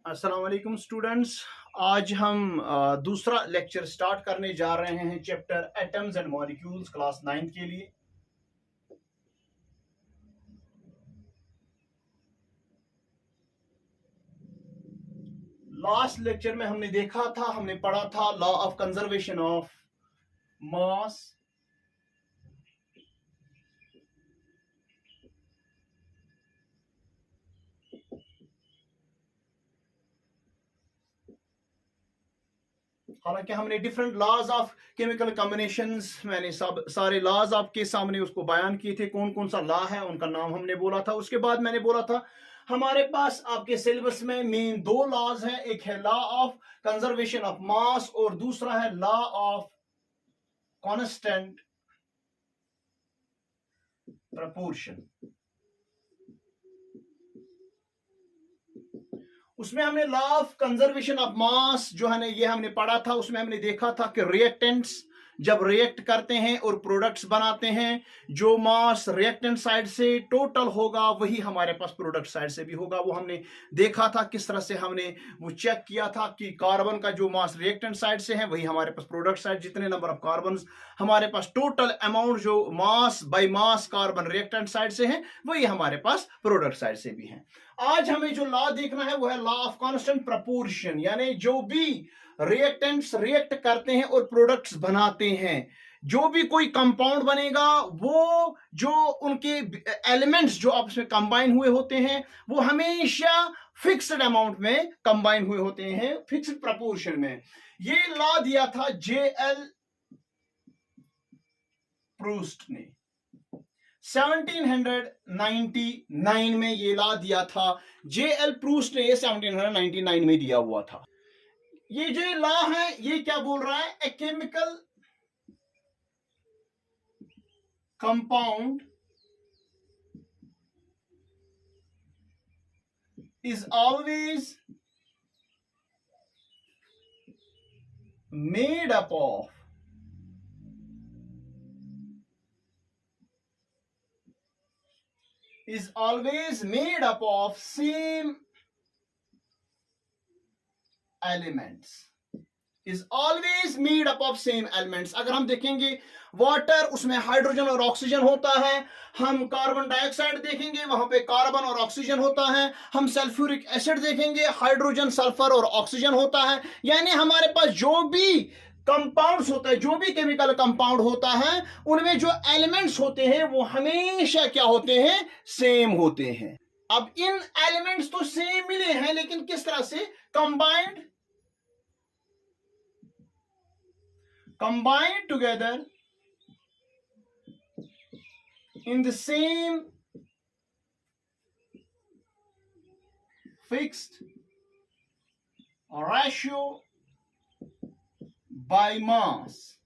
अस्सलाम वालेकुम स्टूडेंट्स। आज हम दूसरा लेक्चर स्टार्ट करने जा रहे हैं chapter atoms and molecules class 9 के लिए। लास्ट लेक्चर में हमने पढ़ा था law of conservation of mass. हालांकि हमने different laws of chemical combinations, मैंने सब सारे लॉज आपके सामने उसको बयान किए थे। कौन कौन सा लॉ है उनका नाम हमने बोला था। उसके बाद मैंने बोला था हमारे पास आपके सिलेबस में मेन दो लॉज हैं, एक है लॉ ऑफ कंजर्वेशन ऑफ मास और दूसरा है लॉ ऑफ कांस्टेंट प्रपोर्शन। उसमें हमने लॉ ऑफ कंजर्वेशन ऑफ मास जो है ना, ये हमने पढ़ा था। उसमें हमने देखा था कि रिएक्टेंट्स जब रिएक्ट करते हैं और प्रोडक्ट्स बनाते हैं, जो मास रिएक्टेंट साइड से टोटल होगा वही हमारे पास प्रोडक्ट साइड से भी होगा। वो हमने देखा था किस तरह से हमने वो चेक किया था कि कार्बन का जो मास रिएक्टेंट साइड से है वही हमारे पास प्रोडक्ट साइड, जितने नंबर ऑफ कार्बन हमारे पास टोटल अमाउंट जो mass by mass carbon reactant side से है वही हमारे पास प्रोडक्ट साइड से भी है। आज हमें जो लॉ देखना है वो है लॉ ऑफ कांस्टेंट प्रपोर्शन, यानी जो भी रिएक्टेंट्स रिएक्ट करते हैं और प्रोडक्ट्स बनाते हैं, जो भी कोई कंपाउंड बनेगा वो जो उनके एलिमेंट्स जो आपस में कंबाइन हुए होते हैं वो हमेशा फिक्स्ड अमाउंट में कंबाइन हुए होते हैं, फिक्स्ड प्रपोर्शन में। ये लॉ दिया था जेएल प्रूस्ट ने 1799 में। ये लॉ दिया था जेएल प्रूस्ट ने, 1799 में दिया हुआ था। ये जो लॉ है ये क्या बोल रहा है? A chemical compound is always made up of same elements, is always made up of same elements। अगर हम देखेंगे वाटर, उसमें हाइड्रोजन और ऑक्सीजन होता है। हम कार्बन डाइऑक्साइड देखेंगे, वहां पे कार्बन और ऑक्सीजन होता है। हम सल्फ्यूरिक एसिड देखेंगे, हाइड्रोजन सल्फर और ऑक्सीजन होता है। यानी हमारे पास जो भी कंपाउंड्स होता है, जो भी केमिकल कंपाउंड होता है, उनमें जो एलिमेंट्स होते हैं वो हमेशा क्या होते हैं? सेम होते हैं। अब इन एलिमेंट्स तो सेम मिले हैं, लेकिन किस तरह से? combined together in the same fixed ratio by mass।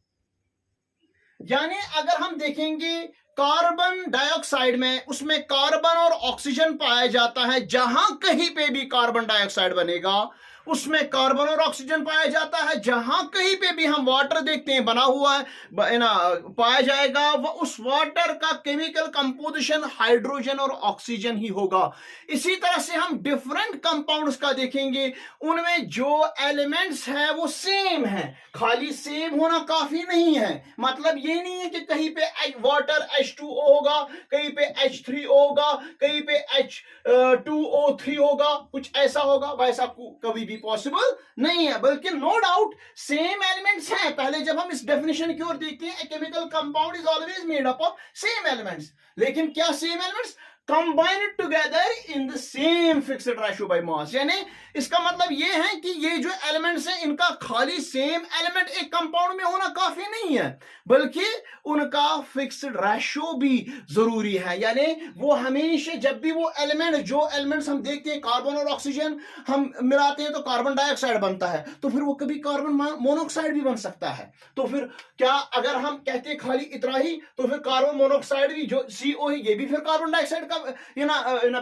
यानी अगर हम देखेंगे कार्बन डाइऑक्साइड में, उसमें कार्बन और ऑक्सीजन पाया जाता है। जहां कहीं पे भी कार्बन डाइऑक्साइड बनेगा उसमें कार्बन और ऑक्सीजन पाया जाता है। जहां कहीं पे भी हम वाटर देखते हैं बना हुआ है ना, पाया जाएगा, वो उस वाटर का केमिकल कंपोजिशन हाइड्रोजन और ऑक्सीजन ही होगा। इसी तरह से हम डिफरेंट कंपाउंड्स का देखेंगे, उनमें जो एलिमेंट्स हैं वो सेम है। खाली सेम होना काफी नहीं है, मतलब ये नहीं है कि कहीं पे वाटर H2O होगा, कहीं पे H3O होगा, कहीं पे H2O3 होगा, कुछ ऐसा होगा, वैसा कभी भी पॉसिबल नहीं है। बल्कि नो डाउट सेम एलिमेंट्स हैं। पहले जब हम इस डेफिनेशन की ओर देखते हैं, chemical compound is always made up of same elements. लेकिन क्या same elements? combined together in the same fixed ratio by mass। यानी इसका मतलब ये है कि ये जो एलिमेंट्स हैं इनका खाली सेम एलिमेंट एक कंपाउंड में होना काफी नहीं है, बल्कि उनका फिक्स्ड रेशियो भी जरूरी है। यानी वो हमेशा जब भी वो एलिमेंट, जो एलिमेंट्स हम देखते हैं, कार्बन और ऑक्सीजन हम मिलाते हैं तो कार्बन डाइऑक्साइड बनता है, तो फिर वो कभी कार्बन मोनोऑक्साइड भी बन सकता है। तो फिर क्या अगर हम कहते हैं खाली इतना ही, तो फिर कार्बन मोनोऑक्साइड भी जो CO है ये भी फिर कार्बन डाइऑक्साइड का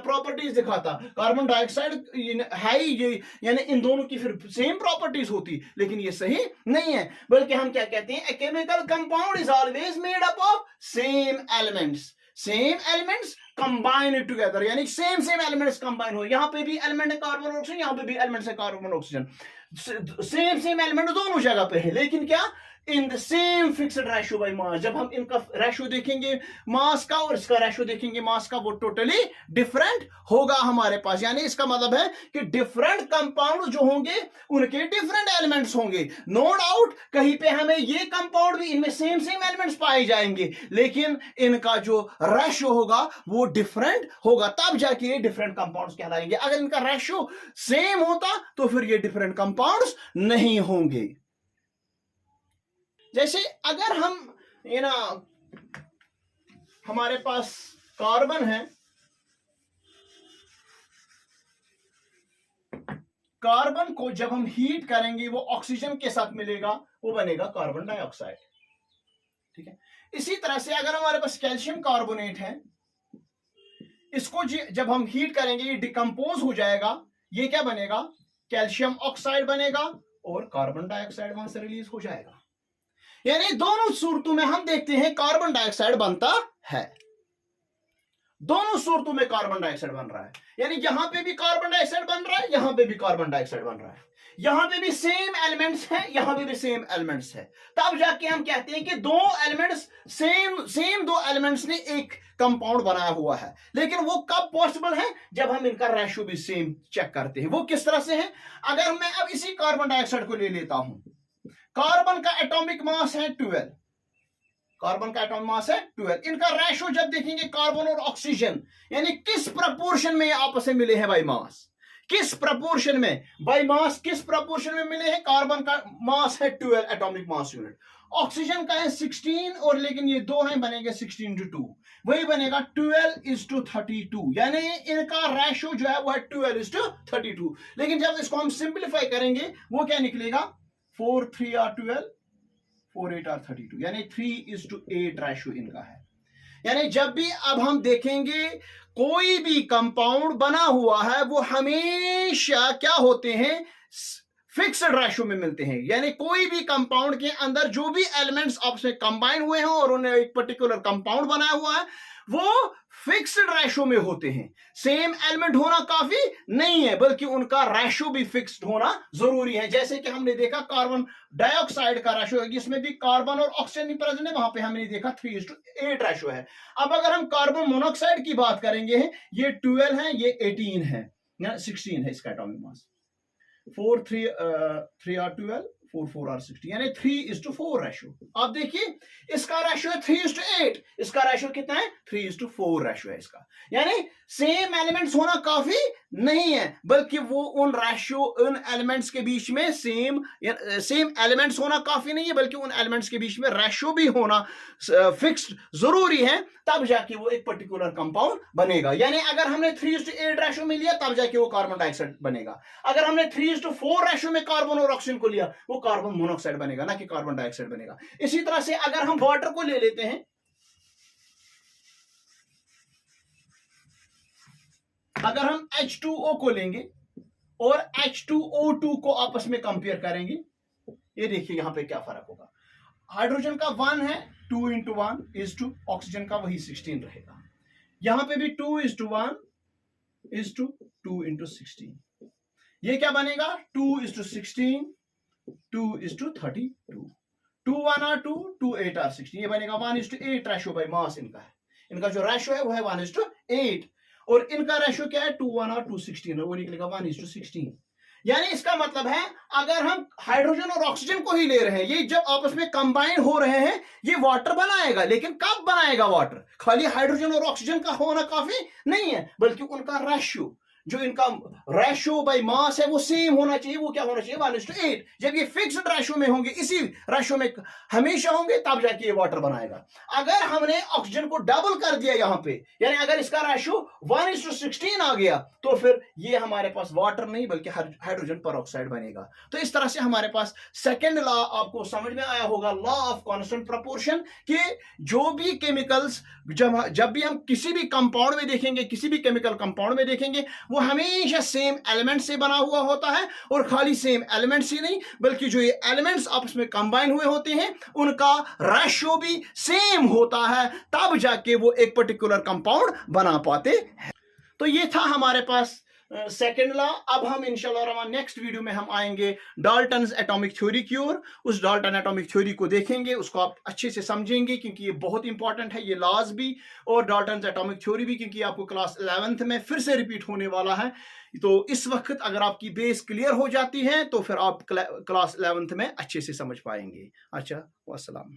प्रॉपर्टीज दिखाता। कार्बन डाइऑक्साइड है ही ये, यानी इन दोनों की फिर सेम प्रॉपर्टीज होती, लेकिन ये सही नहीं है। बल्कि हम क्या कहते हैं? A chemical compound is always made up of same elements. Same elements combine together, यानी सेम एलिमेंट्स कंबाइन हो, यहां पे भी एलिमेंट है कार्बन ऑक्सीजन, यहां पे भी एलिमेंट्स है कार्बन ऑक्सीजन, सेम एलिमेंट दोनों जगह पे है, लेकिन क्या in the same fixed ratio by mass. जब हम इनका रेशियो देखेंगे मास का और इसका रेशियो देखेंगे मास का, वो टोटली डिफरेंट होगा हमारे पास। यानी इसका मतलब है कि डिफरेंट कंपाउंड जो होंगे उनके डिफरेंट एलिमेंट्स होंगे। नो डाउट कहीं पे हमें ये कंपाउंड भी इनमें सेम एलिमेंट्स पाए जाएंगे, लेकिन इनका जो रेशियो होगा वो डिफरेंट होगा, तब जाके ये डिफरेंट कंपाउंड्स कहलाएंगे। अगर इनका रेशियो सेम होता तो फिर ये डिफरेंट कंपाउंड्स नहीं होंगे। जैसे अगर हम हमारे पास कार्बन है, कार्बन को जब हम हीट करेंगे वो ऑक्सीजन के साथ मिलेगा, वो बनेगा कार्बन डाइऑक्साइड, ठीक है। इसी तरह से अगर हमारे पास कैल्शियम कार्बोनेट है, इसको जब हम हीट करेंगे ये डिकम्पोज हो जाएगा, ये क्या बनेगा, कैल्शियम ऑक्साइड बनेगा और कार्बन डाइऑक्साइड वहां से रिलीज हो जाएगा। यानी दोनों सूरतों में हम देखते हैं कार्बन डाइऑक्साइड बनता है, दोनों सूरतों में कार्बन डाइऑक्साइड बन रहा है। यानी यहां पे भी कार्बन डाइऑक्साइड बन रहा है, यहां पे भी कार्बन डाइऑक्साइड बन रहा है, यहां पे भी सेम एलिमेंट्स हैं, यहां पे भी सेम एलिमेंट्स है, तब जाके हम कहते हैं कि दो एलिमेंट्स सेम दो एलिमेंट्स ने एक कंपाउंड बनाया हुआ है। लेकिन वो कब पॉसिबल है, जब हम इनका रेशियो भी सेम चेक करते हैं। वो किस तरह से है, अगर मैं अब इसी कार्बन डाइऑक्साइड को ले लेता हूं, कार्बन का एटॉमिक मास है 12, कार्बन का एटॉमिक मास है 12, इनका रेशियो जब देखेंगे कार्बन और ऑक्सीजन, यानी किस प्रपोर्शन में आपस में मिले हैं बाय मास, किस प्रपोर्शन में बाय मास, किस प्रपोर्शन में मिले हैं। कार्बन का मास है 12 एटॉमिक मास यूनिट, ऑक्सीजन का है 16, और लेकिन ये दो हैं, बनेंगे 16:2, वही बनेगा 12:32, यानी इनका रेशियो जो है वो है 12:32। लेकिन जब इसको हम सिंप्लीफाई करेंगे वो क्या निकलेगा, 4 3 are 12, 4 8 are 32, यानी 3:8 रेशियो इनका है। यानी जब भी अब हम देखेंगे कोई भी कंपाउंड बना हुआ है वो हमेशा क्या होते हैं, फिक्स्ड रेशियो में मिलते हैं। यानी कोई भी कंपाउंड के अंदर जो भी एलिमेंट्स आपस में कंबाइन हुए हैं और उन्हें एक पर्टिकुलर कंपाउंड बनाया हुआ है वो फिक्स्ड रेशियो में होते हैं। सेम एलिमेंट होना काफी नहीं है, बल्कि उनका रेशियो भी फिक्स्ड होना जरूरी है। जैसे कि हमने देखा कार्बन डाइऑक्साइड का रेशियो है, जिसमें भी कार्बन और ऑक्सीजन प्रेजेंट है, वहां पे हमने देखा 3:8 रेशियो है। अब अगर हम कार्बन मोनोऑक्साइड की बात करेंगे, ये 12 है, ये 18 है, 16 है इसका एटॉमिक मास, 4 3 are 12, 4 4 are 16, यानी 3:4 रेशियो। आप देखिए इसका रेशियो है 3:8, इसका रेशियो कितना है, 3:4 रेशियो है इसका। यानी सेम एलिमेंट्स होना काफी नहीं है, बल्कि वो उन रेशियो, उन एलिमेंट्स के बीच में सेम एलिमेंट्स होना काफी नहीं है, बल्कि उन एलिमेंट्स के बीच में रेशियो भी होना फिक्स्ड जरूरी है, तब जाके वो एक पर्टिकुलर कंपाउंड बनेगा। यानी अगर हमने 3:8 रेशियो में लिया तब जाके वो कार्बन डाइऑक्साइड बनेगा। अगर हमने 3:4 रेशियो में कार्बन और ऑक्सीजन को लिया वो कार्बन मोनोऑक्साइड बनेगा, ना कि कार्बन डाइऑक्साइड बनेगा। इसी तरह से अगर हम वाटर को ले लेते हैं, अगर हम H2O को लेंगे और H2O2 को आपस में कंपेयर करेंगे, ये देखिए यहां पे क्या फर्क होगा। हाइड्रोजन का 1 है, 2:1 ऑक्सीजन का वही 16 रहेगा। यहां पे भी 2:1 2:16, ये क्या बनेगा, 2:16 2:32, 2 1 are 2, 2 8 are 16, ये बनेगा 1:8 रेशियो बाय मास इनका है। इनका जो रेशियो है वो है 1:8, और इनका रेशियो क्या है, 2 1 और 2 16 है, वो निकलेगा 1:16। यानी इसका मतलब है अगर हम हाइड्रोजन और ऑक्सीजन को ही ले रहे हैं, ये जब आपस में कंबाइन हो रहे हैं ये वाटर बनाएगा। लेकिन कब बनाएगा वाटर, खाली हाइड्रोजन और ऑक्सीजन का होना काफी नहीं है, बल्कि उनका रेशियो, जो इनका रेशियो बाय मास है वो सेम होना चाहिए। वो क्या होना चाहिए, 1:8। जब ये फिक्स्ड रेशियो में होंगे, इसी रेशियो में हमेशा होंगे, तब जाके ये वाटर बनाएगा। अगर हमने ऑक्सीजन को डबल कर दिया यहां पे, यानी अगर इसका रेशियो 1:16 आ गया, तो फिर ये हमारे पास वाटर नहीं बल्कि हाइड्रोजन परऑक्साइड बनेगा। तो इस तरह से हमारे पास सेकेंड लॉ आपको समझ में आया होगा, लॉ ऑफ कांस्टेंट प्रोपोर्शन, कि जो भी केमिकल्स जब भी हम किसी भी कंपाउंड में देखेंगे, किसी भी केमिकल कंपाउंड में देखेंगे, वो हमेशा सेम एलिमेंट से बना हुआ होता है, और खाली सेम एलिमेंट से नहीं बल्कि जो ये एलिमेंट्स आपस में कंबाइन हुए होते हैं उनका रेशियो भी सेम होता है, तब जाके वो एक पर्टिकुलर कंपाउंड बना पाते हैं। तो ये था हमारे पास सेकेंड लॉ। अब हम इंशाल्लाह नेक्स्ट वीडियो में हम आएंगे डाल्टन्स एटॉमिक थ्योरी की ओर। उस डाल्टन एटॉमिक थ्योरी को देखेंगे, उसको आप अच्छे से समझेंगे क्योंकि ये बहुत इंपॉर्टेंट है, ये लॉज भी और डाल्टन्स एटॉमिक थ्योरी भी, क्योंकि आपको क्लास 11th में फिर से रिपीट होने वाला है। तो इस वक्त अगर आपकी बेस क्लियर हो जाती है तो फिर आप क्लास 11th में अच्छे से समझ पाएंगे। अच्छा, वस्सलाम।